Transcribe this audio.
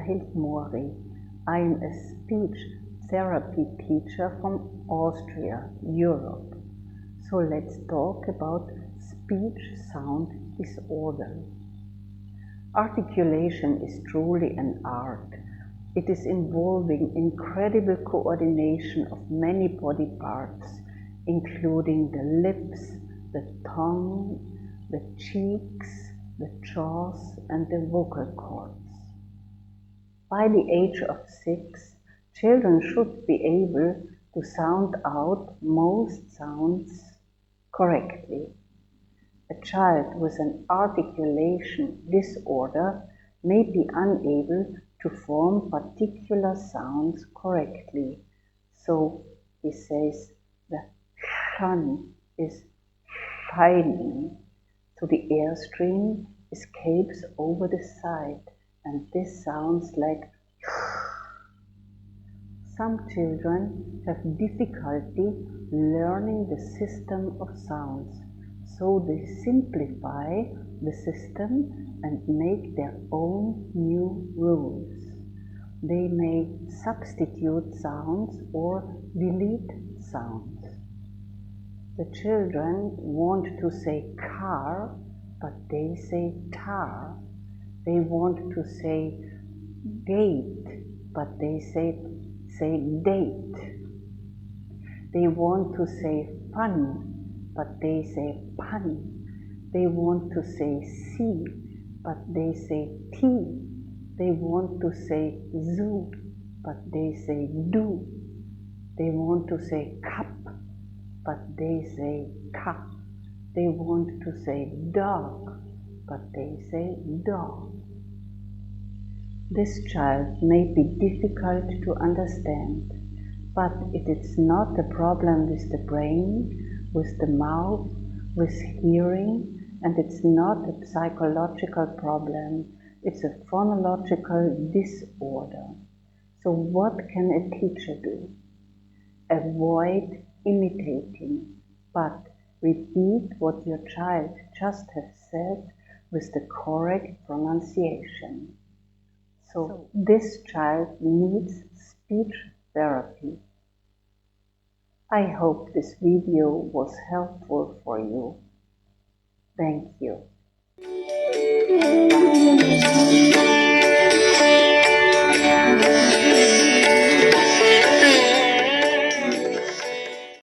Michael Mori. I am a speech therapy teacher from Austria, Europe. So let's talk about speech sound disorder. Articulation is truly an art. It is involving incredible coordination of many body parts, including the lips, the tongue, the cheeks, the jaws, and the vocal cords. By the age of 6, children should be able to sound out most sounds correctly. A child with an articulation disorder may be unable to form particular sounds correctly. So he says the shan is shining, so the airstream escapes over the side, and this sounds like. Some children have difficulty learning the system of sounds, so they simplify the system and make their own new rules. They may substitute sounds or delete sounds. The children want to say car, but they say tar. They want to say gate, but they say date. They want to say fun, but they say pun. They want to say see, but they say tea. They want to say zoo, but they say do. They want to say cup, but they say cup. They want to say dog, but they say dog. This child may be difficult to understand, but it is not a problem with the brain, with the mouth, with hearing, and it's not a psychological problem. It's a phonological disorder. So what can a teacher do? Avoid imitating, but repeat what your child just has said with the correct pronunciation. So this child needs speech therapy. I hope this video was helpful for you. Thank you.